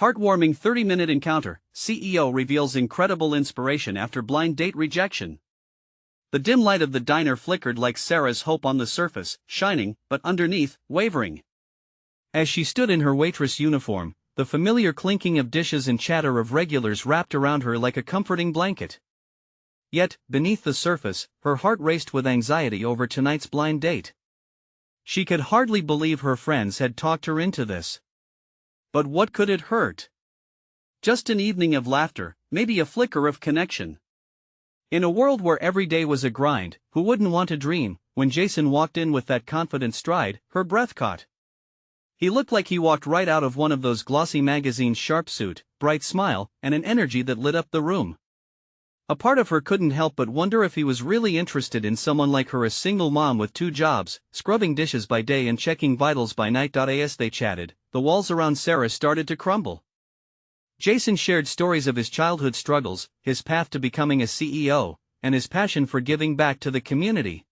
Heartwarming 30-minute encounter, CEO reveals incredible inspiration after blind date rejection. The dim light of the diner flickered like Sarah's hope on the surface, shining, but underneath, wavering. As she stood in her waitress uniform, the familiar clinking of dishes and chatter of regulars wrapped around her like a comforting blanket. Yet, beneath the surface, her heart raced with anxiety over tonight's blind date. She could hardly believe her friends had talked her into this. But what could it hurt? Just an evening of laughter, maybe a flicker of connection. In a world where every day was a grind, who wouldn't want to dream? When Jason walked in with that confident stride, her breath caught. He looked like he walked right out of one of those glossy magazines, sharp suit, bright smile, and an energy that lit up the room. A part of her couldn't help but wonder if he was really interested in someone like her, a single mom with 2 jobs, scrubbing dishes by day and checking vitals by night. As they chatted, the walls around Sarah started to crumble. Jason shared stories of his childhood struggles, his path to becoming a CEO, and his passion for giving back to the community.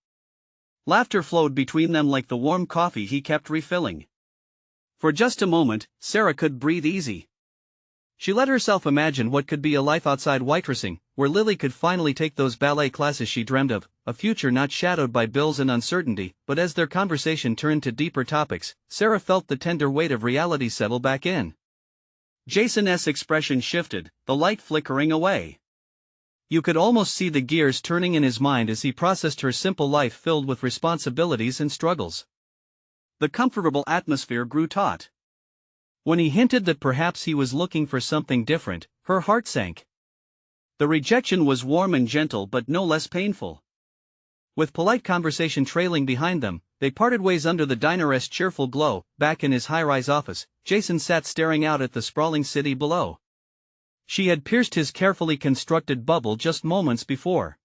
Laughter flowed between them like the warm coffee he kept refilling. For just a moment, Sarah could breathe easy. She let herself imagine what could be a life outside waitressing, where Lily could finally take those ballet classes she dreamed of, a future not shadowed by bills and uncertainty. But as their conversation turned to deeper topics, Sarah felt the tender weight of reality settle back in. Jason's expression shifted, the light flickering away. You could almost see the gears turning in his mind as he processed her simple life filled with responsibilities and struggles. The comfortable atmosphere grew taut. When he hinted that perhaps he was looking for something different, her heart sank. The rejection was warm and gentle but no less painful. With polite conversation trailing behind them, they parted ways under the diner's cheerful glow. Back in his high-rise office, Jason sat staring out at the sprawling city below. She had pierced his carefully constructed bubble just moments before.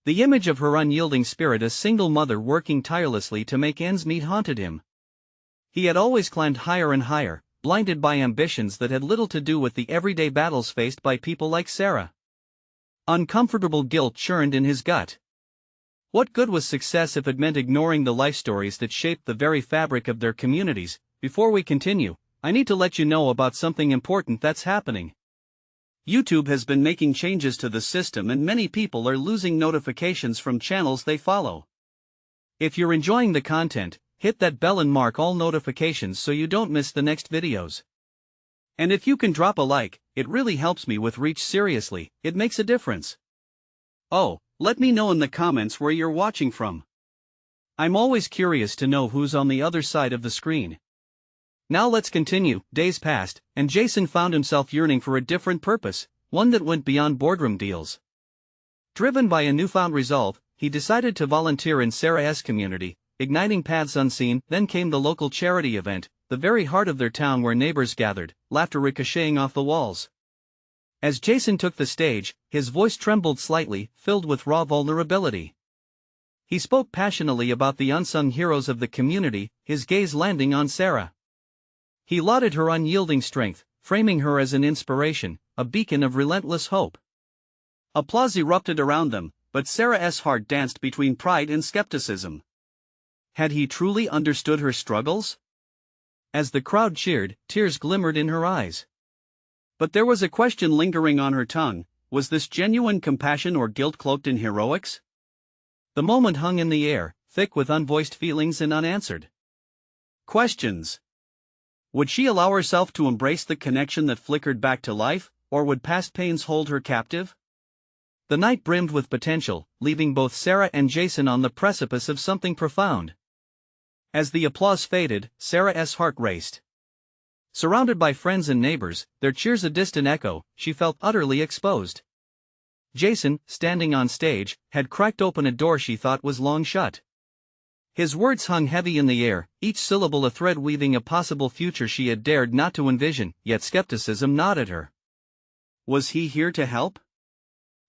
The image of her unyielding spirit, a single mother working tirelessly to make ends meet, haunted him. He had always climbed higher and higher, blinded by ambitions that had little to do with the everyday battles faced by people like Sarah. Uncomfortable guilt churned in his gut. What good was success if it meant ignoring the life stories that shaped the very fabric of their communities? Before we continue, I need to let you know about something important that's happening. YouTube has been making changes to the system and many people are losing notifications from channels they follow. If you're enjoying the content, hit that bell and mark all notifications so you don't miss the next videos. And if you can drop a like, it really helps me with reach. Seriously, it makes a difference. Oh, let me know in the comments where you're watching from. I'm always curious to know who's on the other side of the screen. Now let's continue. Days passed, and Jason found himself yearning for a different purpose, one that went beyond boardroom deals. Driven by a newfound resolve, he decided to volunteer in Sarah's community, igniting paths unseen. Then came the local charity event, the very heart of their town where neighbors gathered, laughter ricocheting off the walls. As Jason took the stage, his voice trembled slightly, filled with raw vulnerability. He spoke passionately about the unsung heroes of the community, his gaze landing on Sarah. He lauded her unyielding strength, framing her as an inspiration, a beacon of relentless hope. Applause erupted around them, but Sarah's heart danced between pride and skepticism. Had he truly understood her struggles? As the crowd cheered, tears glimmered in her eyes. But there was a question lingering on her tongue: was this genuine compassion or guilt cloaked in heroics? The moment hung in the air, thick with unvoiced feelings and unanswered questions. Would she allow herself to embrace the connection that flickered back to life, or would past pains hold her captive? The night brimmed with potential, leaving both Sarah and Jason on the precipice of something profound. As the applause faded, Sarah's heart raced. Surrounded by friends and neighbors, their cheers a distant echo, she felt utterly exposed. Jason, standing on stage, had cracked open a door she thought was long shut. His words hung heavy in the air, each syllable a thread weaving a possible future she had dared not to envision, yet skepticism gnawed at her. Was he here to help?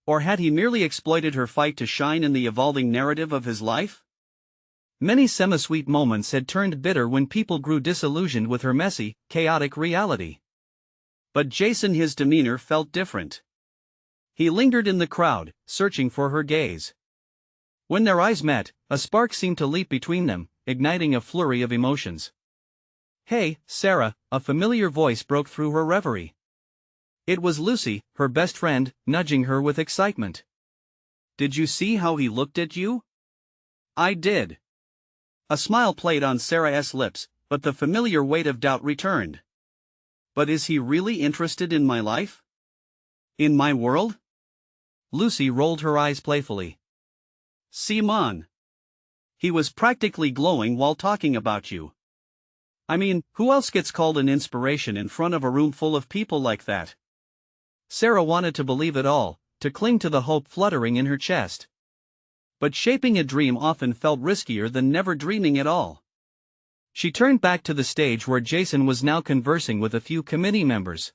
Or had he merely exploited her fight to shine in the evolving narrative of his life? Many semi-sweet moments had turned bitter when people grew disillusioned with her messy, chaotic reality. But Jason, his demeanor felt different. He lingered in the crowd, searching for her gaze. When their eyes met, a spark seemed to leap between them, igniting a flurry of emotions. Hey, Sarah, a familiar voice broke through her reverie. It was Lucy, her best friend, nudging her with excitement. Did you see how he looked at you? I did. A smile played on Sarah's lips, but the familiar weight of doubt returned. But is he really interested in my life? In my world? Lucy rolled her eyes playfully. Simon. He was practically glowing while talking about you. I mean, who else gets called an inspiration in front of a room full of people like that? Sarah wanted to believe it all, to cling to the hope fluttering in her chest. But shaping a dream often felt riskier than never dreaming at all. She turned back to the stage where Jason was now conversing with a few committee members.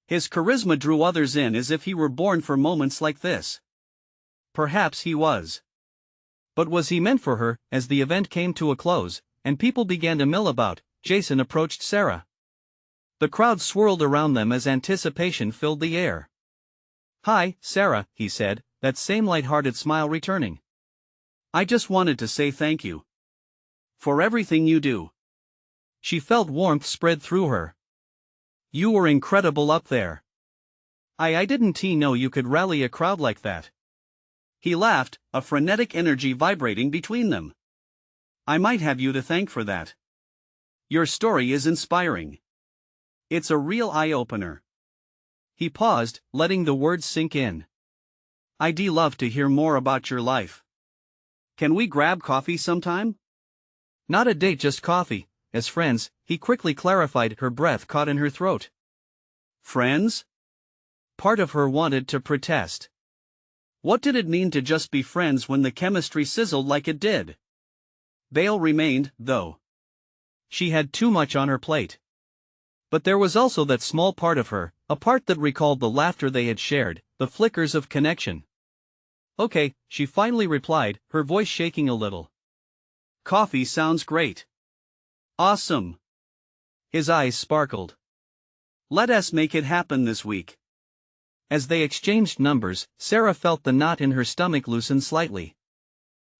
His charisma drew others in as if he were born for moments like this. Perhaps he was. But was he meant for her? As the event came to a close, and people began to mill about, Jason approached Sarah. The crowd swirled around them as anticipation filled the air. Hi, Sarah, he said, that same light-hearted smile returning. I just wanted to say thank you. For everything you do. She felt warmth spread through her. You were incredible up there. I didn't know you could rally a crowd like that. He laughed, a frenetic energy vibrating between them. I might have you to thank for that. Your story is inspiring. It's a real eye-opener. He paused, letting the words sink in. I'd love to hear more about your life. Can we grab coffee sometime? Not a date, just coffee. As friends, he quickly clarified, her breath caught in her throat. Friends? Part of her wanted to protest. What did it mean to just be friends when the chemistry sizzled like it did? Veil remained, though. She had too much on her plate. But there was also that small part of her, a part that recalled the laughter they had shared, the flickers of connection. Okay, she finally replied, her voice shaking a little. Coffee sounds great. Awesome. His eyes sparkled. Let us make it happen this week. As they exchanged numbers, Sarah felt the knot in her stomach loosen slightly.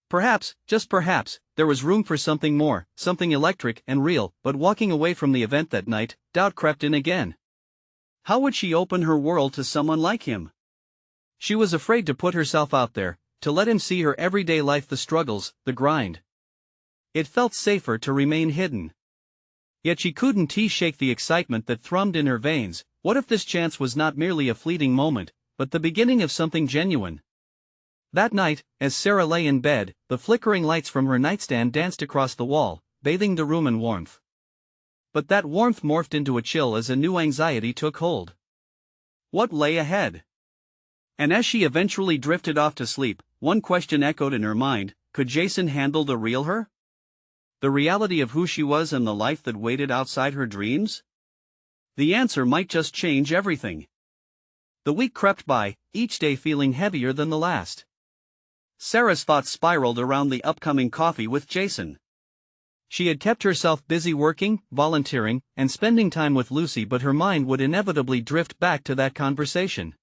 Perhaps, just perhaps, there was room for something more, something electric and real, but walking away from the event that night, doubt crept in again. How would she open her world to someone like him? She was afraid to put herself out there, to let him see her everyday life, the struggles, the grind. It felt safer to remain hidden. Yet she couldn't shake the excitement that thrummed in her veins. What if this chance was not merely a fleeting moment, but the beginning of something genuine? That night, as Sarah lay in bed, the flickering lights from her nightstand danced across the wall, bathing the room in warmth. But that warmth morphed into a chill as a new anxiety took hold. What lay ahead? And as she eventually drifted off to sleep, one question echoed in her mind: could Jason handle the real her? The reality of who she was and the life that waited outside her dreams? The answer might just change everything. The week crept by, each day feeling heavier than the last. Sarah's thoughts spiraled around the upcoming coffee with Jason. She had kept herself busy working, volunteering, and spending time with Lucy, but her mind would inevitably drift back to that conversation.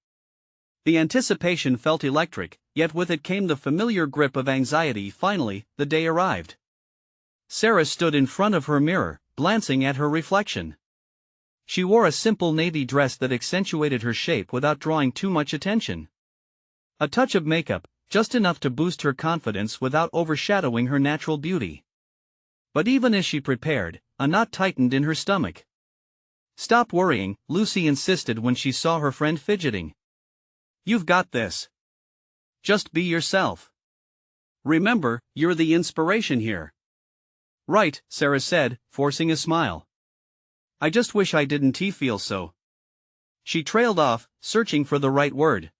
The anticipation felt electric, yet with it came the familiar grip of anxiety. Finally, the day arrived. Sarah stood in front of her mirror, glancing at her reflection. She wore a simple navy dress that accentuated her shape without drawing too much attention. A touch of makeup, just enough to boost her confidence without overshadowing her natural beauty. But even as she prepared, a knot tightened in her stomach. Stop worrying, Lucy insisted when she saw her friend fidgeting. You've got this. Just be yourself. Remember, you're the inspiration here. Right, Sarah said, forcing a smile. I just wish I didn't feel so. She trailed off, searching for the right word.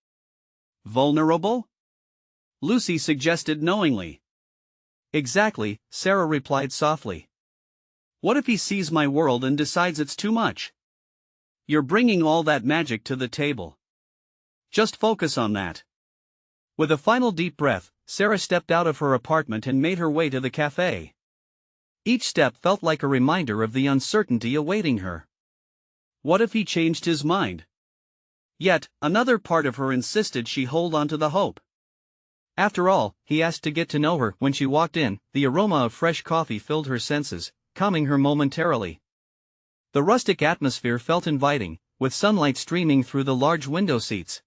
Vulnerable? Lucy suggested knowingly. Exactly, Sarah replied softly. What if he sees my world and decides it's too much? You're bringing all that magic to the table. Just focus on that. With a final deep breath, Sarah stepped out of her apartment and made her way to the cafe. Each step felt like a reminder of the uncertainty awaiting her. What if he changed his mind? Yet, another part of her insisted she hold on to the hope. After all, he asked to get to know her. When she walked in, the aroma of fresh coffee filled her senses, calming her momentarily. The rustic atmosphere felt inviting, with sunlight streaming through the large window seats.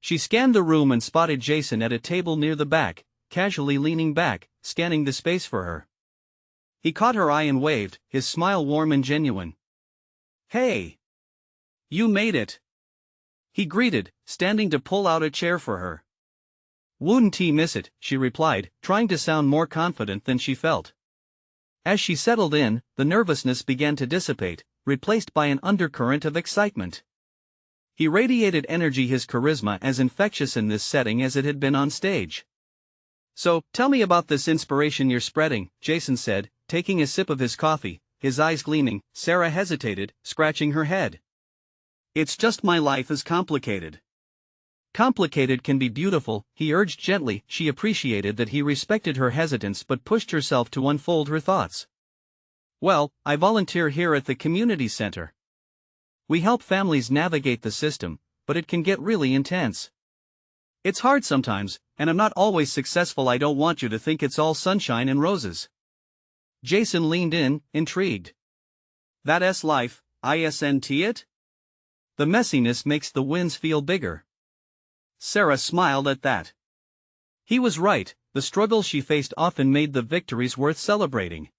She scanned the room and spotted Jason at a table near the back, casually leaning back, scanning the space for her. He caught her eye and waved, his smile warm and genuine. "Hey! You made it!" he greeted, standing to pull out a chair for her. "Wouldn't miss it," she replied, trying to sound more confident than she felt. As she settled in, the nervousness began to dissipate, replaced by an undercurrent of excitement. He radiated energy, his charisma as infectious in this setting as it had been on stage. "So, tell me about this inspiration you're spreading," Jason said, taking a sip of his coffee, his eyes gleaming. Sarah hesitated, scratching her head. "It's just my life is complicated." "Complicated can be beautiful," he urged gently. She appreciated that he respected her hesitance but pushed herself to unfold her thoughts. "Well, I volunteer here at the community center. We help families navigate the system, but it can get really intense. It's hard sometimes, and I'm not always successful. I don't want you to think it's all sunshine and roses." Jason leaned in, intrigued. "That's life, isn't it? The messiness makes the wins feel bigger." Sarah smiled at that. He was right, the struggles she faced often made the victories worth celebrating.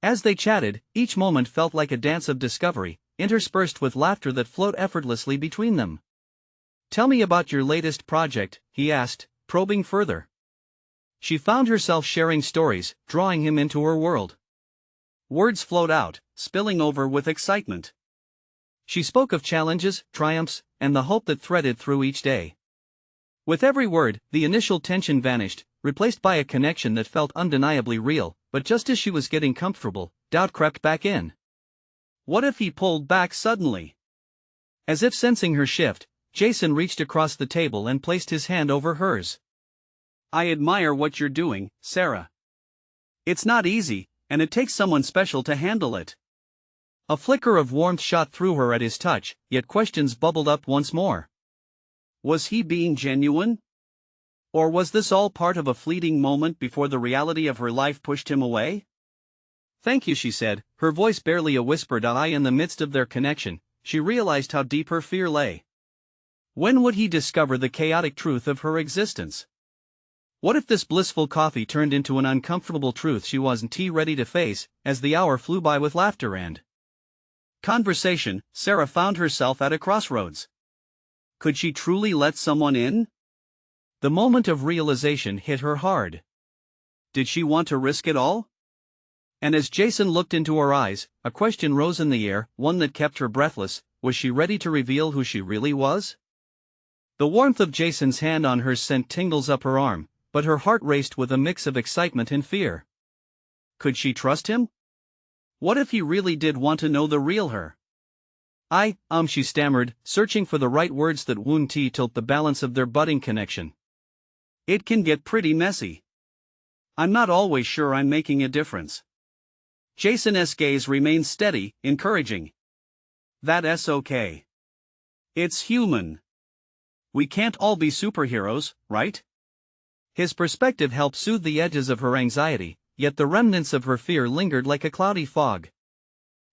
As they chatted, each moment felt like a dance of discovery, interspersed with laughter that flowed effortlessly between them. "Tell me about your latest project," he asked, probing further. She found herself sharing stories, drawing him into her world. Words flowed out, spilling over with excitement. She spoke of challenges, triumphs, and the hope that threaded through each day. With every word, the initial tension vanished, replaced by a connection that felt undeniably real, but just as she was getting comfortable, doubt crept back in. What if he pulled back suddenly? As if sensing her shift, Jason reached across the table and placed his hand over hers. "I admire what you're doing, Sarah. It's not easy, and it takes someone special to handle it." A flicker of warmth shot through her at his touch, yet questions bubbled up once more. Was he being genuine? Or was this all part of a fleeting moment before the reality of her life pushed him away? "Thank you," she said, her voice barely a whispered "I." In the midst of their connection, she realized how deep her fear lay. When would he discover the chaotic truth of her existence? What if this blissful coffee turned into an uncomfortable truth she wasn't ready to face? As the hour flew by with laughter and conversation, Sarah found herself at a crossroads. Could she truly let someone in? The moment of realization hit her hard. Did she want to risk it all? And as Jason looked into her eyes, a question rose in the air, one that kept her breathless. Was she ready to reveal who she really was? The warmth of Jason's hand on hers sent tingles up her arm, but her heart raced with a mix of excitement and fear. Could she trust him? What if he really did want to know the real her? She stammered, searching for the right words that wouldn't tilt the balance of their budding connection. "It can get pretty messy. I'm not always sure I'm making a difference." Jason's gaze remained steady, encouraging. "That's okay. It's human. We can't all be superheroes, right?" His perspective helped soothe the edges of her anxiety, yet the remnants of her fear lingered like a cloudy fog.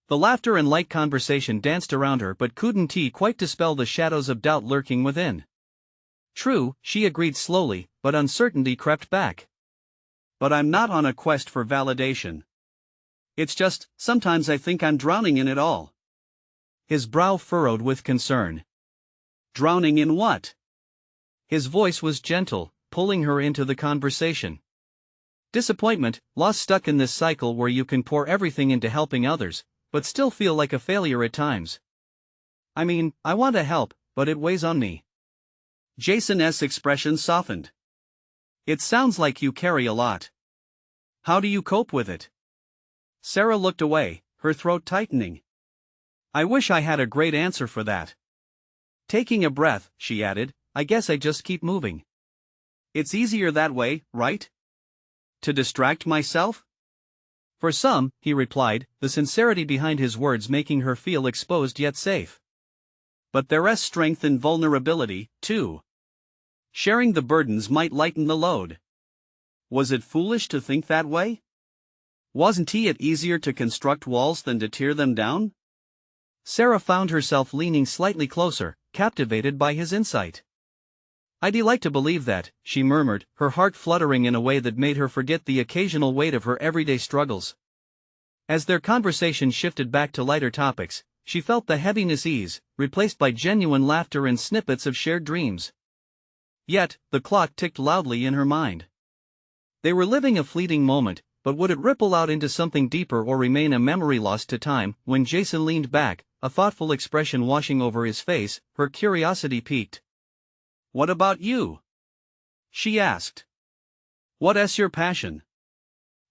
The laughter and light conversation danced around her but couldn't quite dispel the shadows of doubt lurking within. "True," she agreed slowly, but uncertainty crept back. "But I'm not on a quest for validation. It's just, sometimes I think I'm drowning in it all." His brow furrowed with concern. "Drowning in what?" His voice was gentle, pulling her into the conversation. "Disappointment, loss, stuck in this cycle where you can pour everything into helping others, but still feel like a failure at times. I mean, I want to help, but it weighs on me." Jason's expression softened. "It sounds like you carry a lot. How do you cope with it?" Sarah looked away, her throat tightening. "I wish I had a great answer for that." Taking a breath, she added, "I guess I just keep moving. It's easier that way, right? To distract myself?" "For some," he replied, the sincerity behind his words making her feel exposed yet safe. "But there's strength in vulnerability, too. Sharing the burdens might lighten the load." Was it foolish to think that way? Wasn't it easier to construct walls than to tear them down? Sarah found herself leaning slightly closer, captivated by his insight. "I'd like to believe that," she murmured, her heart fluttering in a way that made her forget the occasional weight of her everyday struggles. As their conversation shifted back to lighter topics, she felt the heaviness ease, replaced by genuine laughter and snippets of shared dreams. Yet, the clock ticked loudly in her mind. They were living a fleeting moment, but would it ripple out into something deeper or remain a memory lost to time? When Jason leaned back, a thoughtful expression washing over his face, her curiosity piqued. "What about you?" she asked. "What's your passion?"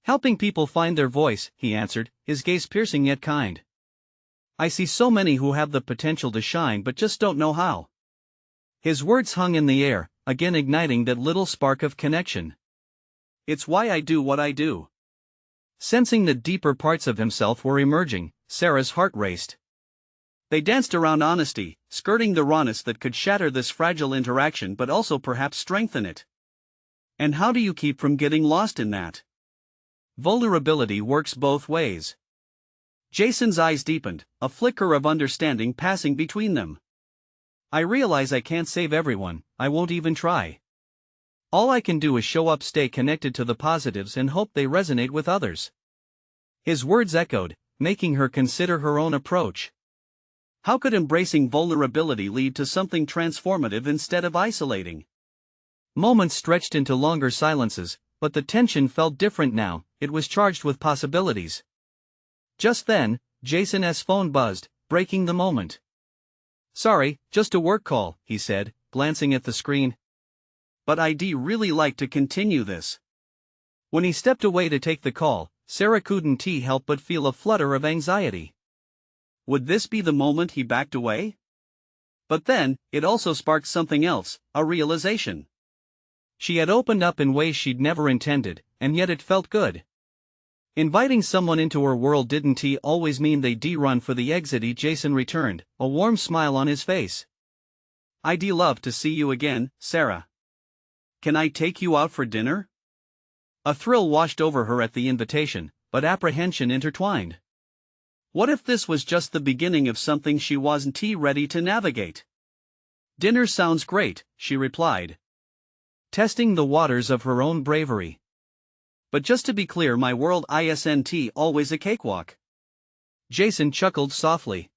"Helping people find their voice," he answered, his gaze piercing yet kind. "I see so many who have the potential to shine but just don't know how." His words hung in the air, again igniting that little spark of connection. "It's why I do what I do." Sensing that deeper parts of himself were emerging, Sarah's heart raced. They danced around honesty, skirting the rawness that could shatter this fragile interaction but also perhaps strengthen it. And how do you keep from getting lost in that? Vulnerability works both ways. Jason's eyes deepened, a flicker of understanding passing between them. "I realize I can't save everyone, I won't even try. All I can do is show up, stay connected to the positives and hope they resonate with others." His words echoed, making her consider her own approach. How could embracing vulnerability lead to something transformative instead of isolating? Moments stretched into longer silences, but the tension felt different now, it was charged with possibilities. Just then, Jason's phone buzzed, breaking the moment. "Sorry, just a work call," he said, glancing at the screen. "But I'd really like to continue this." When he stepped away to take the call, Sarah couldn't help but feel a flutter of anxiety. Would this be the moment he backed away? But then, it also sparked something else, a realization. She had opened up in ways she'd never intended, and yet it felt good. Inviting someone into her world didn't always mean they'd run for the exit. Jason returned, a warm smile on his face. "I'd love to see you again, Sarah. Can I take you out for dinner?" A thrill washed over her at the invitation, but apprehension intertwined. What if this was just the beginning of something she wasn't ready to navigate? "Dinner sounds great," she replied, testing the waters of her own bravery. "But just to be clear, my world isn't always a cakewalk." Jason chuckled softly.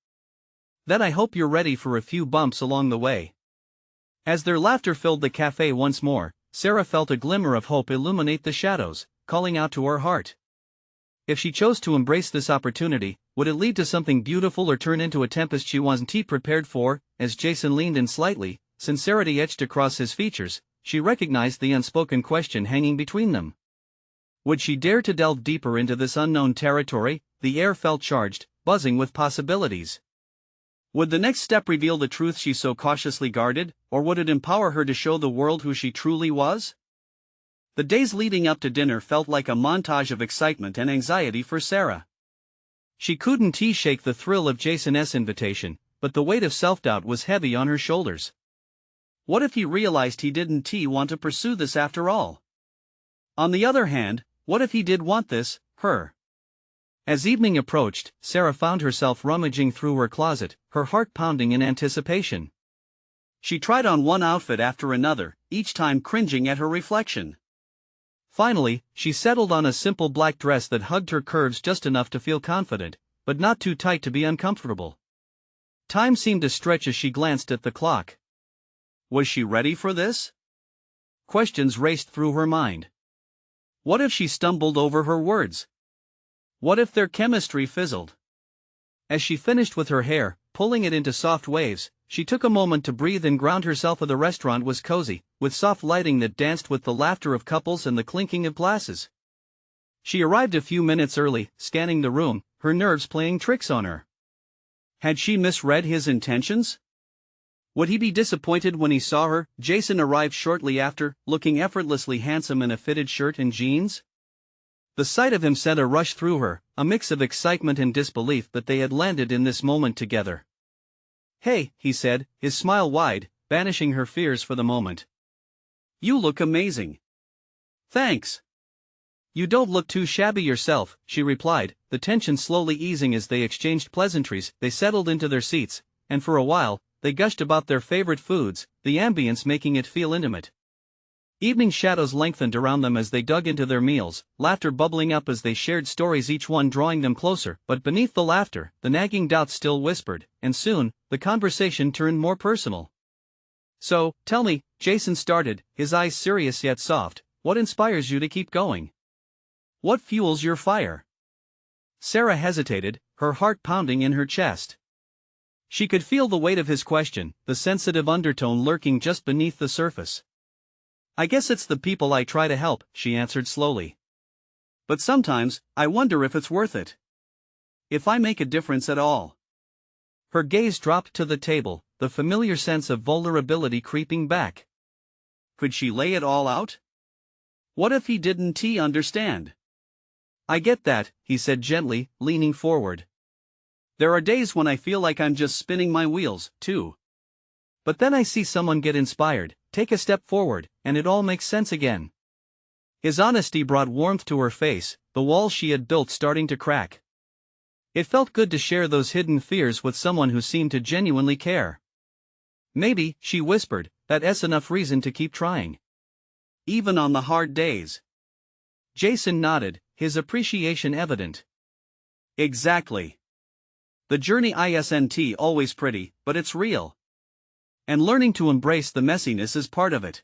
"Then I hope you're ready for a few bumps along the way." As their laughter filled the cafe once more, Sarah felt a glimmer of hope illuminate the shadows, calling out to her heart. If she chose to embrace this opportunity, would it lead to something beautiful or turn into a tempest she wasn't prepared for? As Jason leaned in slightly, sincerity etched across his features, she recognized the unspoken question hanging between them. Would she dare to delve deeper into this unknown territory? The air felt charged, buzzing with possibilities. Would the next step reveal the truth she so cautiously guarded, or would it empower her to show the world who she truly was? The days leading up to dinner felt like a montage of excitement and anxiety for Sarah. She couldn't shake the thrill of Jason's invitation, but the weight of self-doubt was heavy on her shoulders. What if he realized he didn't want to pursue this after all? On the other hand, what if he did want this, her? As evening approached, Sarah found herself rummaging through her closet, her heart pounding in anticipation. She tried on one outfit after another, each time cringing at her reflection. Finally, she settled on a simple black dress that hugged her curves just enough to feel confident, but not too tight to be uncomfortable. Time seemed to stretch as she glanced at the clock. Was she ready for this? Questions raced through her mind. What if she stumbled over her words? What if their chemistry fizzled? As she finished with her hair, pulling it into soft waves, she took a moment to breathe and ground herself. The restaurant was cozy, with soft lighting that danced with the laughter of couples and the clinking of glasses. She arrived a few minutes early, scanning the room, her nerves playing tricks on her. Had she misread his intentions? Would he be disappointed when he saw her? Jason arrived shortly after, looking effortlessly handsome in a fitted shirt and jeans. The sight of him sent a rush through her, a mix of excitement and disbelief that they had landed in this moment together. "Hey," he said, his smile wide, banishing her fears for the moment. "You look amazing." "Thanks." You don't look too shabby yourself, she replied, the tension slowly easing as they exchanged pleasantries. They settled into their seats, and for a while, they gushed about their favorite foods, the ambience making it feel intimate. Evening shadows lengthened around them as they dug into their meals, laughter bubbling up as they shared stories, each one drawing them closer. But beneath the laughter, the nagging doubts still whispered, and soon, the conversation turned more personal. So, tell me, Jason started, his eyes serious yet soft, what inspires you to keep going? What fuels your fire? Sarah hesitated, her heart pounding in her chest. She could feel the weight of his question, the sensitive undertone lurking just beneath the surface. I guess it's the people I try to help, she answered slowly. But sometimes, I wonder if it's worth it. If I make a difference at all. Her gaze dropped to the table, the familiar sense of vulnerability creeping back. Could she lay it all out? What if he didn't understand? I get that, he said gently, leaning forward. There are days when I feel like I'm just spinning my wheels, too. But then I see someone get inspired, take a step forward, and it all makes sense again. His honesty brought warmth to her face, the walls she had built starting to crack. It felt good to share those hidden fears with someone who seemed to genuinely care. Maybe, she whispered, that's enough reason to keep trying. Even on the hard days. Jason nodded, his appreciation evident. Exactly. The journey isn't always pretty, but it's real. And learning to embrace the messiness is part of it.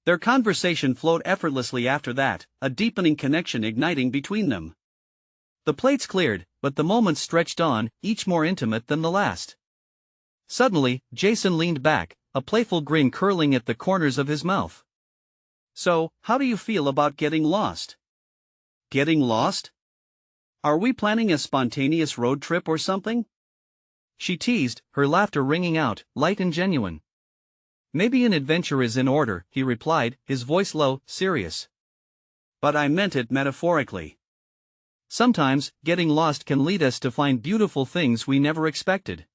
Their conversation flowed effortlessly after that, a deepening connection igniting between them. The plates cleared, but the moments stretched on, each more intimate than the last. Suddenly, Jason leaned back, a playful grin curling at the corners of his mouth. So, how do you feel about getting lost? Getting lost? Are we planning a spontaneous road trip or something? She teased, her laughter ringing out, light and genuine. Maybe an adventure is in order, he replied, his voice low, serious. But I meant it metaphorically. Sometimes, getting lost can lead us to find beautiful things we never expected.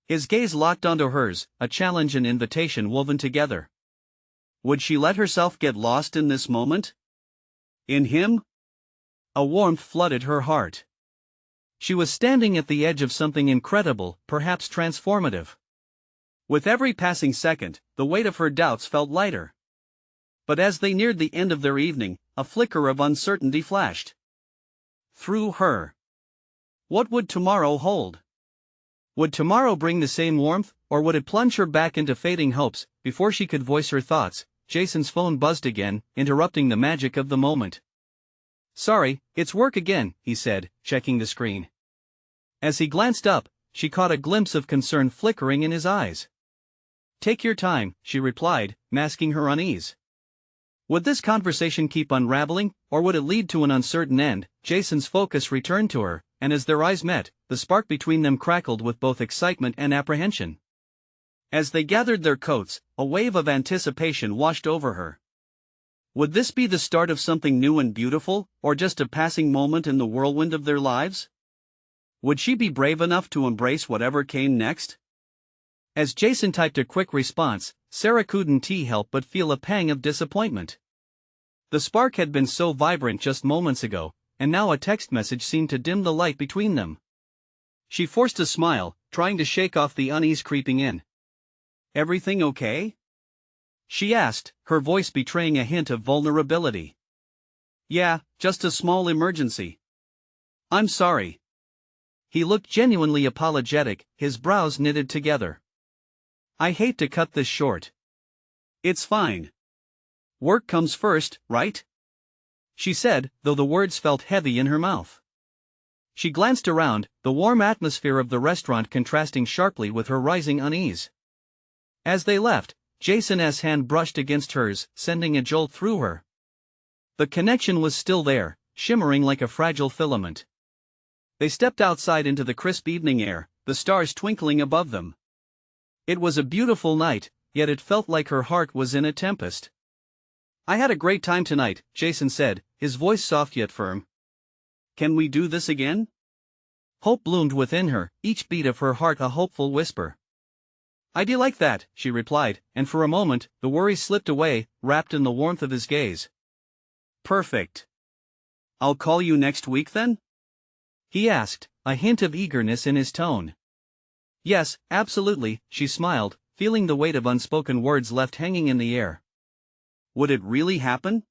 His gaze locked onto hers, a challenge and invitation woven together. Would she let herself get lost in this moment? In him? A warmth flooded her heart. She was standing at the edge of something incredible, perhaps transformative. With every passing second, the weight of her doubts felt lighter. But as they neared the end of their evening, a flicker of uncertainty flashed through her. What would tomorrow hold? Would tomorrow bring the same warmth, or would it plunge her back into fading hopes? Before she could voice her thoughts, Jason's phone buzzed again, interrupting the magic of the moment. Sorry, it's work again, he said, checking the screen. As he glanced up, she caught a glimpse of concern flickering in his eyes. Take your time, she replied, masking her unease. Would this conversation keep unraveling, or would it lead to an uncertain end? Jason's focus returned to her, and as their eyes met, the spark between them crackled with both excitement and apprehension. As they gathered their coats, a wave of anticipation washed over her. Would this be the start of something new and beautiful, or just a passing moment in the whirlwind of their lives? Would she be brave enough to embrace whatever came next? As Jason typed a quick response, Sarah couldn't help but feel a pang of disappointment. The spark had been so vibrant just moments ago, and now a text message seemed to dim the light between them. She forced a smile, trying to shake off the unease creeping in. Everything okay? She asked, her voice betraying a hint of vulnerability. Yeah, just a small emergency. I'm sorry. He looked genuinely apologetic, his brows knitted together. I hate to cut this short. It's fine. Work comes first, right? She said, though the words felt heavy in her mouth. She glanced around, the warm atmosphere of the restaurant contrasting sharply with her rising unease. As they left, Jason's hand brushed against hers, sending a jolt through her. The connection was still there, shimmering like a fragile filament. They stepped outside into the crisp evening air, the stars twinkling above them. It was a beautiful night, yet it felt like her heart was in a tempest. I had a great time tonight, Jason said, his voice soft yet firm. Can we do this again? Hope bloomed within her, each beat of her heart a hopeful whisper. I'd like that, she replied, and for a moment, the worry slipped away, wrapped in the warmth of his gaze. Perfect. I'll call you next week then? He asked, a hint of eagerness in his tone. Yes, absolutely, she smiled, feeling the weight of unspoken words left hanging in the air. Would it really happen?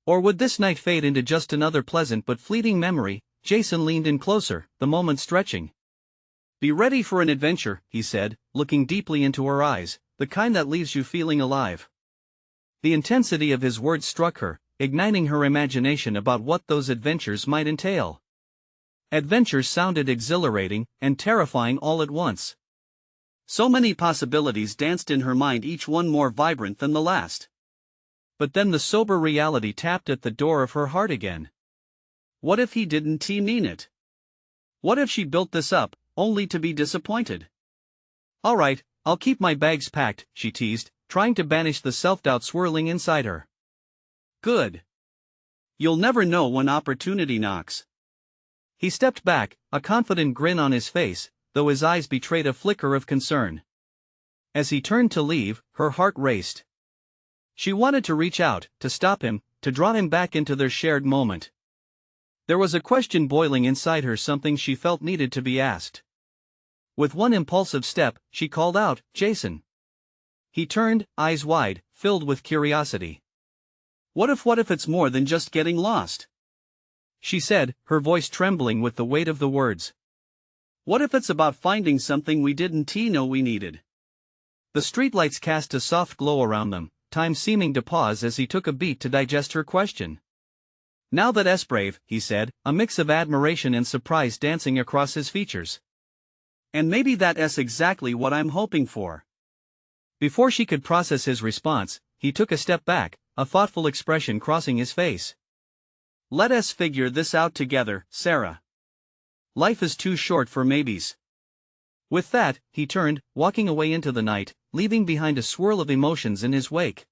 Or would this night fade into just another pleasant but fleeting memory? Jason leaned in closer, the moment stretching. Be ready for an adventure, he said, looking deeply into her eyes, the kind that leaves you feeling alive. The intensity of his words struck her, igniting her imagination about what those adventures might entail. Adventures sounded exhilarating and terrifying all at once. So many possibilities danced in her mind, each one more vibrant than the last. But then the sober reality tapped at the door of her heart again. What if he didn't mean it? What if she built this up, only to be disappointed? All right, I'll keep my bags packed, she teased, trying to banish the self-doubt swirling inside her. Good. You'll never know when opportunity knocks. He stepped back, a confident grin on his face, though his eyes betrayed a flicker of concern. As he turned to leave, her heart raced. She wanted to reach out, to stop him, to draw him back into their shared moment. There was a question boiling inside her, something she felt needed to be asked. With one impulsive step, she called out, Jason. He turned, eyes wide, filled with curiosity. What if it's more than just getting lost? She said, her voice trembling with the weight of the words. What if it's about finding something we didn't know we needed? The streetlights cast a soft glow around them, time seeming to pause as he took a beat to digest her question. Now that's brave, he said, a mix of admiration and surprise dancing across his features. And maybe that's exactly what I'm hoping for. Before she could process his response, he took a step back, a thoughtful expression crossing his face. Let us figure this out together, Sarah. Life is too short for maybes. With that, he turned, walking away into the night, leaving behind a swirl of emotions in his wake.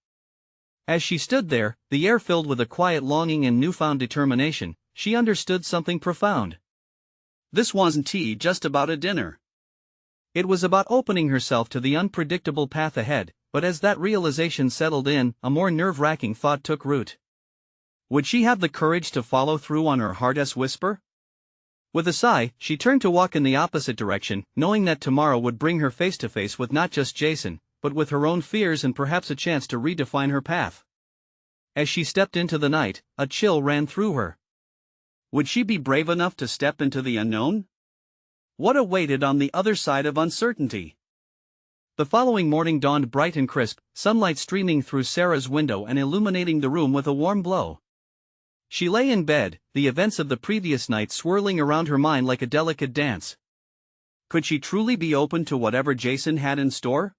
As she stood there, the air filled with a quiet longing and newfound determination, she understood something profound. This wasn't just about a dinner. It was about opening herself to the unpredictable path ahead, but as that realization settled in, a more nerve-wracking thought took root. Would she have the courage to follow through on her heart's whisper? With a sigh, she turned to walk in the opposite direction, knowing that tomorrow would bring her face to face with not just Jason, but with her own fears and perhaps a chance to redefine her path. As she stepped into the night, a chill ran through her. Would she be brave enough to step into the unknown? What awaited on the other side of uncertainty? The following morning dawned bright and crisp, sunlight streaming through Sarah's window and illuminating the room with a warm glow. She lay in bed, the events of the previous night swirling around her mind like a delicate dance. Could she truly be open to whatever Jason had in store?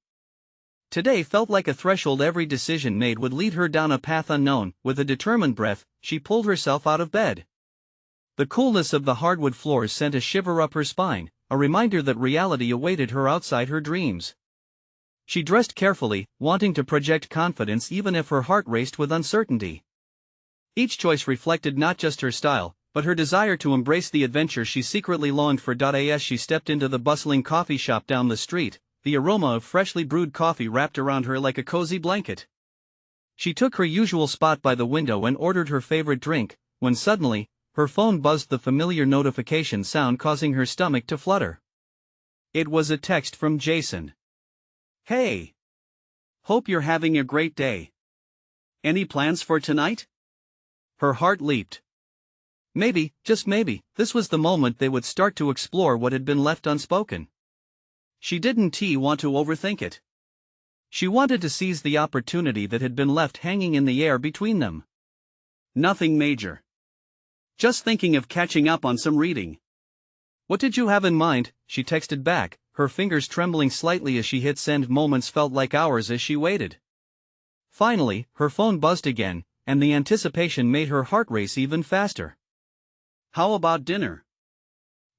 Today felt like a threshold. Every decision made would lead her down a path unknown. With a determined breath, she pulled herself out of bed. The coolness of the hardwood floors sent a shiver up her spine, a reminder that reality awaited her outside her dreams. She dressed carefully, wanting to project confidence even if her heart raced with uncertainty. Each choice reflected not just her style, but her desire to embrace the adventure she secretly longed for. As she stepped into the bustling coffee shop down the street, the aroma of freshly brewed coffee wrapped around her like a cozy blanket. She took her usual spot by the window and ordered her favorite drink, when suddenly, her phone buzzed, the familiar notification sound causing her stomach to flutter. It was a text from Jason. Hey! Hope you're having a great day. Any plans for tonight? Her heart leaped. Maybe, just maybe, this was the moment they would start to explore what had been left unspoken. She didn't want to overthink it. She wanted to seize the opportunity that had been left hanging in the air between them. Nothing major. Just thinking of catching up on some reading. What did you have in mind? She texted back, her fingers trembling slightly as she hit send. Moments felt like hours as she waited. Finally, her phone buzzed again, and the anticipation made her heart race even faster. How about dinner?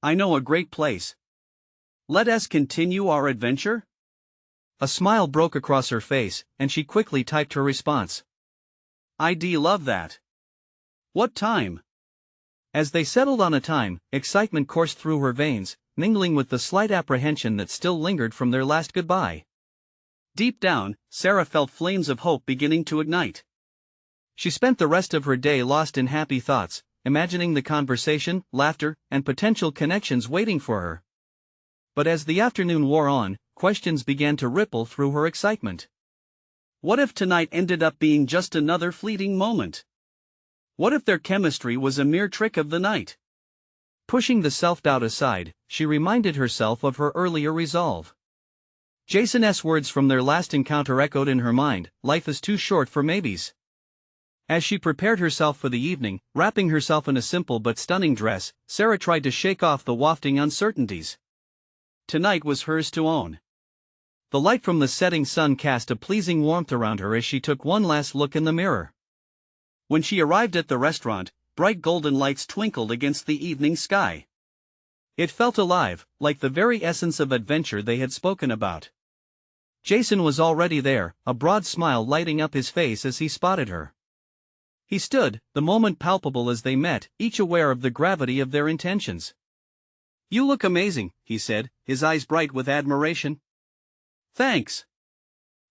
I know a great place. Let us continue our adventure? A smile broke across her face, and she quickly typed her response. I'd love that. What time? As they settled on a time, excitement coursed through her veins, mingling with the slight apprehension that still lingered from their last goodbye. Deep down, Sarah felt flames of hope beginning to ignite. She spent the rest of her day lost in happy thoughts, imagining the conversation, laughter, and potential connections waiting for her. But as the afternoon wore on, questions began to ripple through her excitement. What if tonight ended up being just another fleeting moment? What if their chemistry was a mere trick of the night? Pushing the self-doubt aside, she reminded herself of her earlier resolve. Jason's words from their last encounter echoed in her mind, "Life is too short for maybes." As she prepared herself for the evening, wrapping herself in a simple but stunning dress, Sarah tried to shake off the wafting uncertainties. Tonight was hers to own. The light from the setting sun cast a pleasing warmth around her as she took one last look in the mirror. When she arrived at the restaurant, bright golden lights twinkled against the evening sky. It felt alive, like the very essence of adventure they had spoken about. Jason was already there, a broad smile lighting up his face as he spotted her. He stood, the moment palpable as they met, each aware of the gravity of their intentions. "You look amazing," he said, his eyes bright with admiration. "Thanks.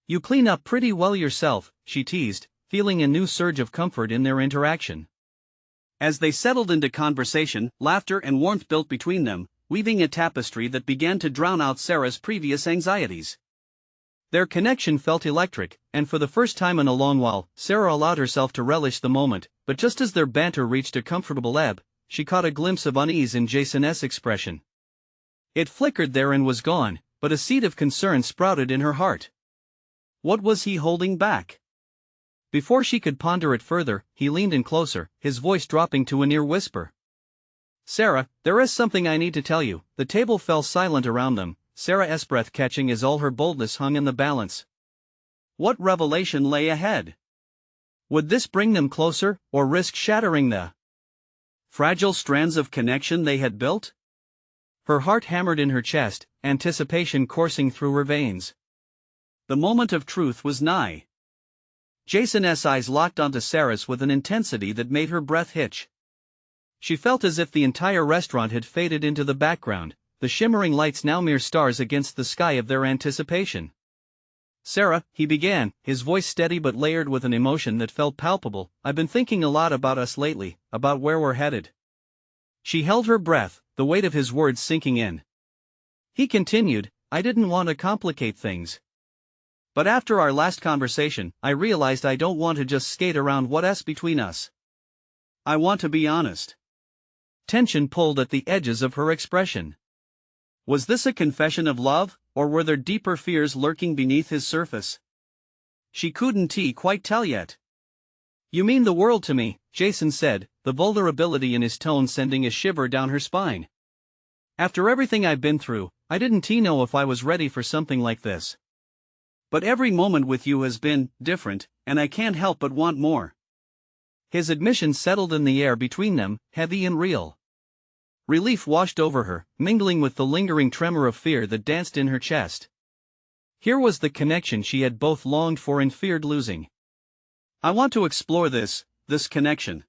You clean up pretty well yourself," she teased, feeling a new surge of comfort in their interaction. As they settled into conversation, laughter and warmth built between them, weaving a tapestry that began to drown out Sarah's previous anxieties. Their connection felt electric, and for the first time in a long while, Sarah allowed herself to relish the moment, but just as their banter reached a comfortable ebb, she caught a glimpse of unease in Jason's expression. It flickered there and was gone, but a seed of concern sprouted in her heart. What was he holding back? Before she could ponder it further, he leaned in closer, his voice dropping to a near whisper. "Sarah, there is something I need to tell you." The table fell silent around them, Sarah's breath catching as all her boldness hung in the balance. What revelation lay ahead? Would this bring them closer, or risk shattering the fragile strands of connection they had built? Her heart hammered in her chest, anticipation coursing through her veins. The moment of truth was nigh. Jason's eyes locked onto Sarah's with an intensity that made her breath hitch. She felt as if the entire restaurant had faded into the background, the shimmering lights now mere stars against the sky of their anticipation. "Sarah," he began, his voice steady but layered with an emotion that felt palpable, "I've been thinking a lot about us lately, about where we're headed." She held her breath, the weight of his words sinking in. He continued, "I didn't want to complicate things. But after our last conversation, I realized I don't want to just skate around what's between us. I want to be honest." Tension pulled at the edges of her expression. Was this a confession of love, or were there deeper fears lurking beneath his surface? She couldn't quite tell yet. "You mean the world to me," Jason said, the vulnerability in his tone sending a shiver down her spine. "After everything I've been through, I didn't know if I was ready for something like this. But every moment with you has been different, and I can't help but want more." His admission settled in the air between them, heavy and real. Relief washed over her, mingling with the lingering tremor of fear that danced in her chest. Here was the connection she had both longed for and feared losing. "I want to explore this connection.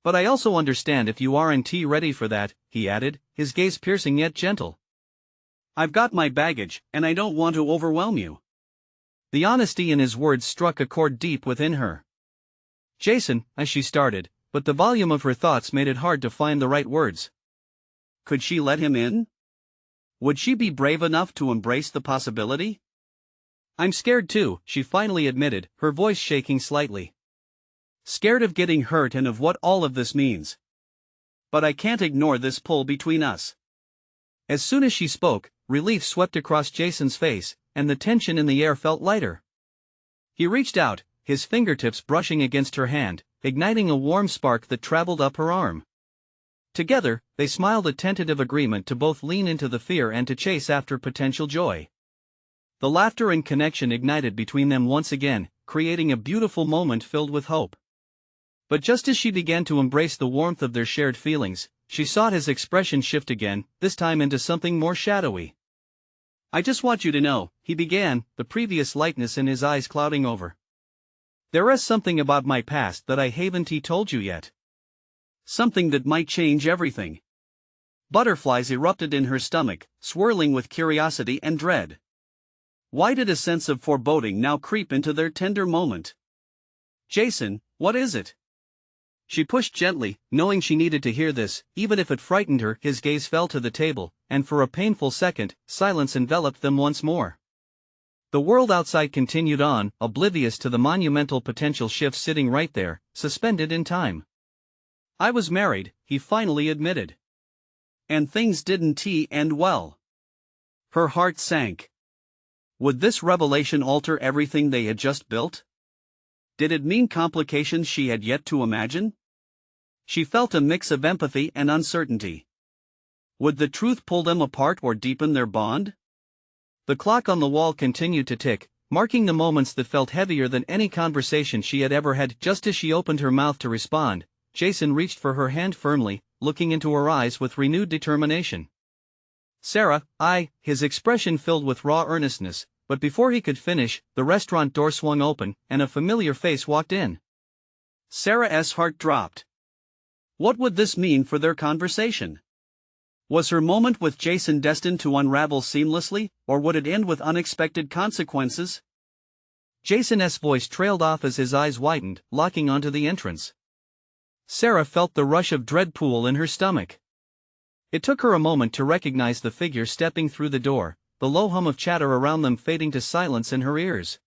But I also understand if you aren't ready for that," he added, his gaze piercing yet gentle. "I've got my baggage, and I don't want to overwhelm you." The honesty in his words struck a chord deep within her. "Jason," as she started, but the volume of her thoughts made it hard to find the right words. Could she let him in? Would she be brave enough to embrace the possibility? "I'm scared too," she finally admitted, her voice shaking slightly. "Scared of getting hurt and of what all of this means. But I can't ignore this pull between us." As soon as she spoke, relief swept across Jason's face, and the tension in the air felt lighter. He reached out, his fingertips brushing against her hand, igniting a warm spark that traveled up her arm. Together, they smiled a tentative agreement to both lean into the fear and to chase after potential joy. The laughter and connection ignited between them once again, creating a beautiful moment filled with hope. But just as she began to embrace the warmth of their shared feelings, she saw his expression shift again, this time into something more shadowy. "I just want you to know," he began, the previous lightness in his eyes clouding over. "There is something about my past that I haven't told you yet. Something that might change everything." Butterflies erupted in her stomach, swirling with curiosity and dread. Why did a sense of foreboding now creep into their tender moment? "Jason, what is it?" She pushed gently, knowing she needed to hear this, even if it frightened her. His gaze fell to the table, and for a painful second, silence enveloped them once more. The world outside continued on, oblivious to the monumental potential shift sitting right there, suspended in time. I was married, he finally admitted. And things didn't end well. Her heart sank. Would this revelation alter everything they had just built? Did it mean complications she had yet to imagine? She felt a mix of empathy and uncertainty. Would the truth pull them apart or deepen their bond? The clock on the wall continued to tick, marking the moments that felt heavier than any conversation she had ever had. Just as she opened her mouth to respond, Jason reached for her hand firmly, looking into her eyes with renewed determination. Sarah, his expression filled with raw earnestness, but before he could finish, the restaurant door swung open, and a familiar face walked in. Sarah's heart dropped. What would this mean for their conversation? Was her moment with Jason destined to unravel seamlessly, or would it end with unexpected consequences? Jason's voice trailed off as his eyes widened, locking onto the entrance. Sarah felt the rush of dread pool in her stomach. It took her a moment to recognize the figure stepping through the door, the low hum of chatter around them fading to silence in her ears.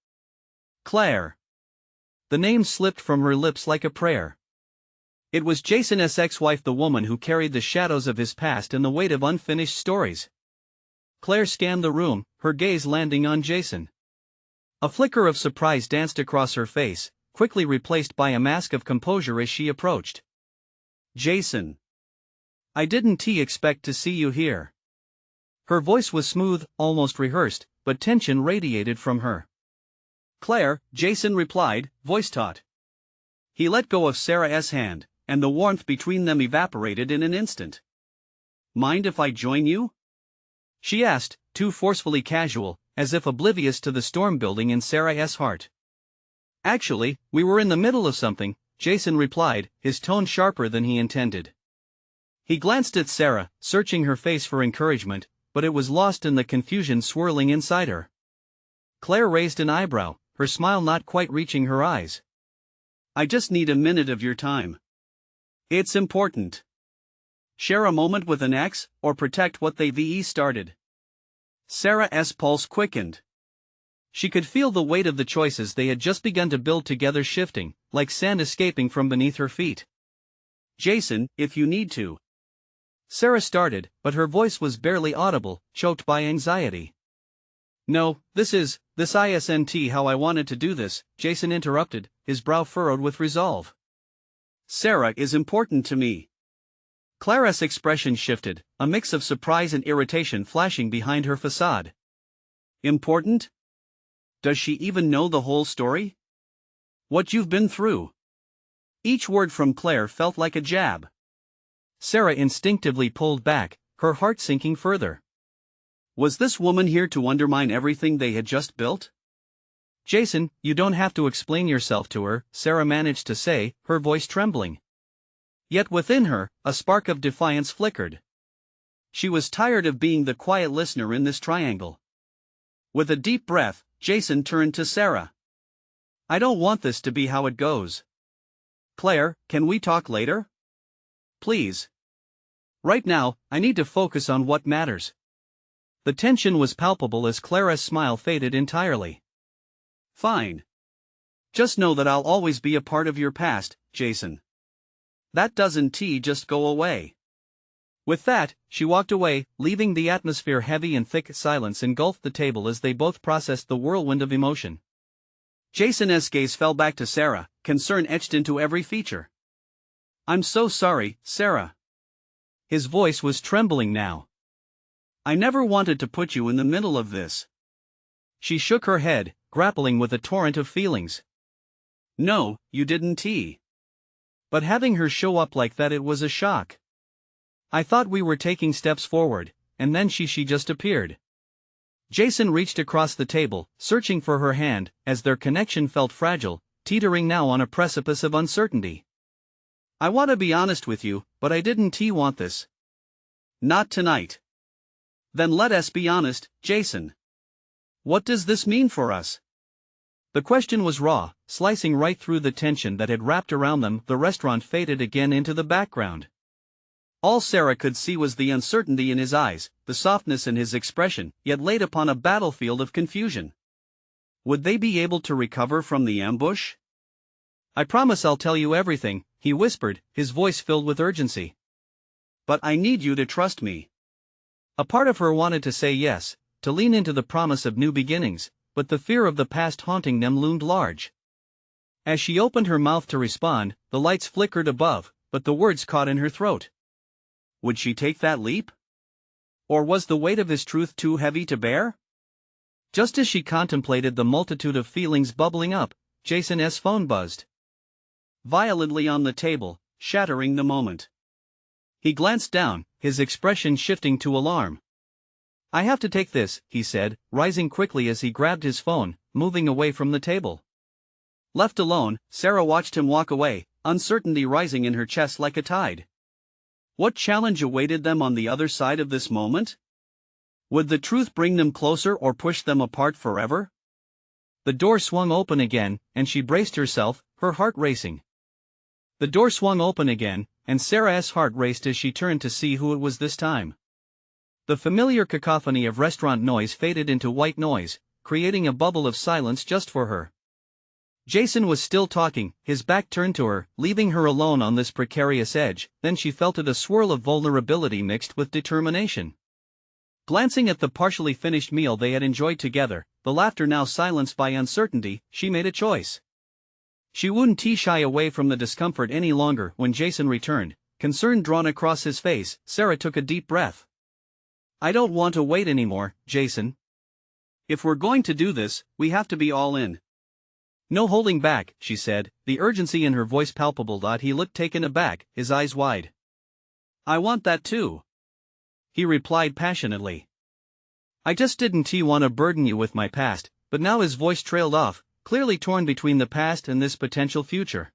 Claire. The name slipped from her lips like a prayer. It was Jason's ex-wife, the woman who carried the shadows of his past and the weight of unfinished stories. Claire scanned the room, her gaze landing on Jason. A flicker of surprise danced across her face, quickly replaced by a mask of composure as she approached. Jason. I didn't expect to see you here. Her voice was smooth, almost rehearsed, but tension radiated from her. Claire, Jason replied, voice taut. He let go of Sarah's hand, and the warmth between them evaporated in an instant. Mind if I join you? She asked, too forcefully casual, as if oblivious to the storm building in Sarah's heart. Actually, we were in the middle of something, Jason replied, his tone sharper than he intended. He glanced at Sarah, searching her face for encouragement, but it was lost in the confusion swirling inside her. Claire raised an eyebrow, her smile not quite reaching her eyes. I just need a minute of your time. It's important. Share a moment with an ex, or protect what they've started. Sarah's pulse quickened. She could feel the weight of the choices they had just begun to build together shifting, like sand escaping from beneath her feet. Jason, if you need to. Sarah started, but her voice was barely audible, choked by anxiety. No, this isn't how I wanted to do this, Jason interrupted, his brow furrowed with resolve. Sarah is important to me. Clara's expression shifted, a mix of surprise and irritation flashing behind her facade. Important? Does she even know the whole story? What you've been through? Each word from Claire felt like a jab. Sarah instinctively pulled back, her heart sinking further. Was this woman here to undermine everything they had just built? Jason, you don't have to explain yourself to her, Sarah managed to say, her voice trembling. Yet within her, a spark of defiance flickered. She was tired of being the quiet listener in this triangle. With a deep breath, Jason turned to Sarah. I don't want this to be how it goes. Claire, can we talk later? Please. Right now, I need to focus on what matters. The tension was palpable as Clara's smile faded entirely. Fine. Just know that I'll always be a part of your past, Jason. That doesn't just go away. With that, she walked away, leaving the atmosphere heavy and thick. Silence engulfed the table as they both processed the whirlwind of emotion. Jason's gaze fell back to Sarah, concern etched into every feature. I'm so sorry, Sarah. His voice was trembling now. I never wanted to put you in the middle of this. She shook her head, grappling with a torrent of feelings. No, you didn't. But having her show up like that, it was a shock. I thought we were taking steps forward, and then she just appeared. Jason reached across the table, searching for her hand, as their connection felt fragile, teetering now on a precipice of uncertainty. I want to be honest with you, but I didn't want this. Not tonight. Then let us be honest, Jason. What does this mean for us? The question was raw, slicing right through the tension that had wrapped around them. The restaurant faded again into the background. All Sarah could see was the uncertainty in his eyes, the softness in his expression, yet laid upon a battlefield of confusion. Would they be able to recover from the ambush? "I promise I'll tell you everything," he whispered, his voice filled with urgency. "But I need you to trust me." A part of her wanted to say yes, to lean into the promise of new beginnings, but the fear of the past haunting them loomed large. As she opened her mouth to respond, the lights flickered above, but the words caught in her throat. Would she take that leap? Or was the weight of his truth too heavy to bear? Just as she contemplated the multitude of feelings bubbling up, Jason's phone buzzed violently on the table, shattering the moment. He glanced down, his expression shifting to alarm. "I have to take this," he said, rising quickly as he grabbed his phone, moving away from the table. Left alone, Sarah watched him walk away, uncertainty rising in her chest like a tide. What challenge awaited them on the other side of this moment? Would the truth bring them closer or push them apart forever? The door swung open again, and she braced herself, her heart racing. The door swung open again, and Sarah's heart raced as she turned to see who it was this time. The familiar cacophony of restaurant noise faded into white noise, creating a bubble of silence just for her. Jason was still talking, his back turned to her, leaving her alone on this precarious edge. Then she felt it, a swirl of vulnerability mixed with determination. Glancing at the partially finished meal they had enjoyed together, the laughter now silenced by uncertainty, she made a choice. She wouldn't shy away from the discomfort any longer. When Jason returned, concern drawn across his face, Sarah took a deep breath. "I don't want to wait anymore, Jason. If we're going to do this, we have to be all in. No holding back," she said, the urgency in her voice palpable. He looked taken aback, his eyes wide. "I want that too," he replied passionately. "I just didn't want to burden you with my past," but now his voice trailed off, clearly torn between the past and this potential future.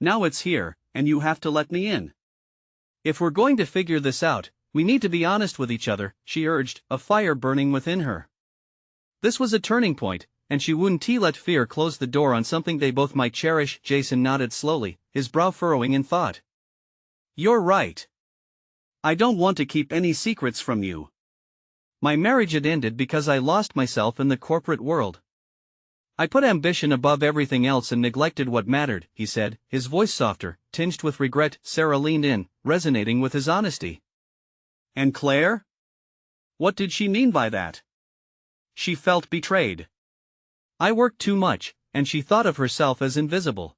"Now it's here, and you have to let me in. If we're going to figure this out, we need to be honest with each other," she urged, a fire burning within her. This was a turning point, and she wouldn't let fear close the door on something they both might cherish. Jason nodded slowly, his brow furrowing in thought. "You're right. I don't want to keep any secrets from you. My marriage had ended because I lost myself in the corporate world. I put ambition above everything else and neglected what mattered," he said, his voice softer, tinged with regret. Sarah leaned in, resonating with his honesty. "And Claire? What did she mean by that?" She felt betrayed. "I worked too much, and she thought of herself as invisible.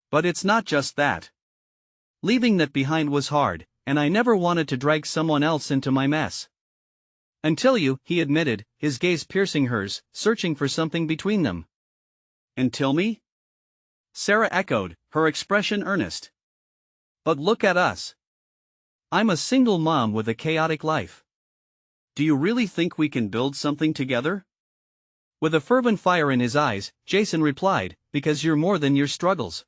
But it's not just that. Leaving that behind was hard, and I never wanted to drag someone else into my mess. Until you," he admitted, his gaze piercing hers, searching for something between them. "Until me?" Sarah echoed, her expression earnest. "But look at us. I'm a single mom with a chaotic life. Do you really think we can build something together?" With a fervent fire in his eyes, Jason replied, "Because you're more than your struggles.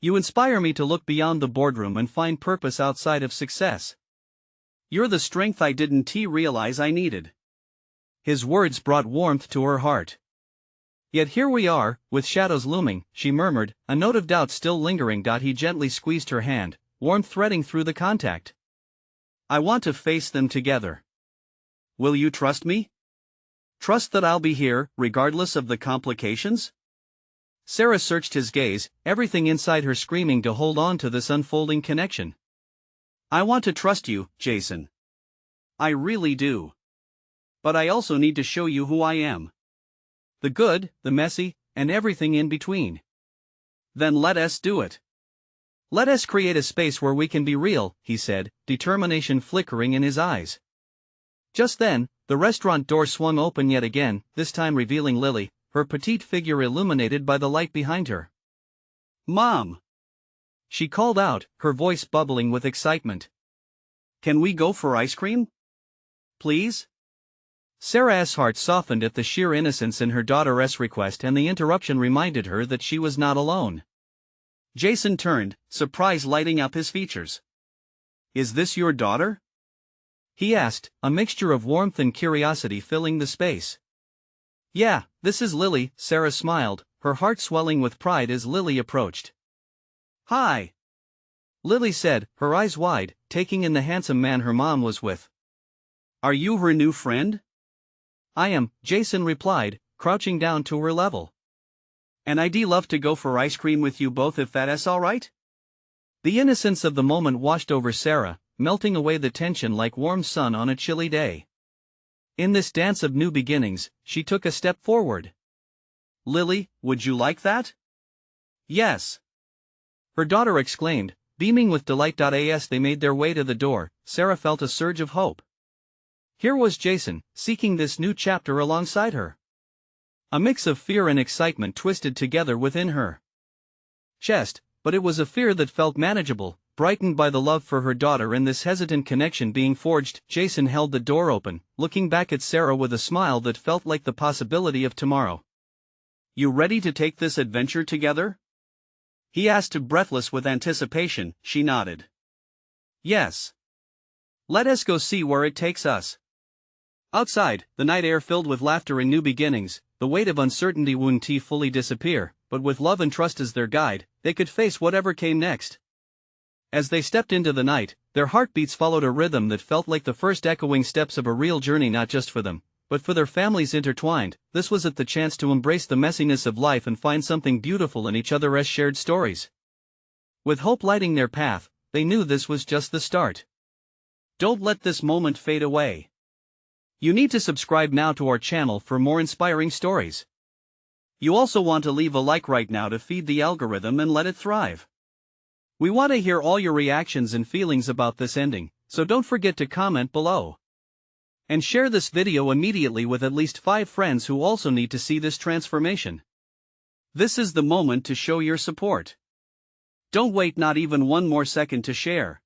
You inspire me to look beyond the boardroom and find purpose outside of success. You're the strength I didn't realize I needed." His words brought warmth to her heart. "Yet here we are, with shadows looming," she murmured, a note of doubt still lingering. He gently squeezed her hand, warmth threading through the contact. "I want to face them together. Will you trust me? Trust that I'll be here, regardless of the complications?" Sarah searched his gaze, everything inside her screaming to hold on to this unfolding connection. "I want to trust you, Jason. I really do. But I also need to show you who I am. The good, the messy, and everything in between. Then let us do it. Let us create a space where we can be real," he said, determination flickering in his eyes. Just then, the restaurant door swung open yet again, this time revealing Lily, her petite figure illuminated by the light behind her. "Mom!" she called out, her voice bubbling with excitement. "Can we go for ice cream? Please?" Sarah's heart softened at the sheer innocence in her daughter's request, and the interruption reminded her that she was not alone. Jason turned, surprise lighting up his features. "Is this your daughter?" he asked, a mixture of warmth and curiosity filling the space. Yeah, this is Lily, Sarah smiled, her heart swelling with pride as Lily approached. Hi. Lily said, her eyes wide, taking in the handsome man her mom was with. Are you her new friend? I am, Jason replied, crouching down to her level. And I'd love to go for ice cream with you both if that's alright? The innocence of the moment washed over Sarah, melting away the tension like warm sun on a chilly day. In this dance of new beginnings, she took a step forward. Lily, would you like that? Yes. Her daughter exclaimed, beaming with delight. As they made their way to the door, Sarah felt a surge of hope. Here was Jason, seeking this new chapter alongside her. A mix of fear and excitement twisted together within her chest, but it was a fear that felt manageable, brightened by the love for her daughter and this hesitant connection being forged. Jason held the door open, looking back at Sarah with a smile that felt like the possibility of tomorrow. You ready to take this adventure together? He asked, breathless with anticipation. She nodded. Yes. Let us go see where it takes us. Outside, the night air filled with laughter and new beginnings, the weight of uncertainty wouldn't fully disappear, but with love and trust as their guide, they could face whatever came next. As they stepped into the night, their heartbeats followed a rhythm that felt like the first echoing steps of a real journey, not just for them, but for their families intertwined. This was the chance to embrace the messiness of life and find something beautiful in each other's shared stories. With hope lighting their path, they knew this was just the start. Don't let this moment fade away. You need to subscribe now to our channel for more inspiring stories. You also want to leave a like right now to feed the algorithm and let it thrive. We want to hear all your reactions and feelings about this ending, so don't forget to comment below. And share this video immediately with at least 5 friends who also need to see this transformation. This is the moment to show your support. Don't wait not even one more second to share.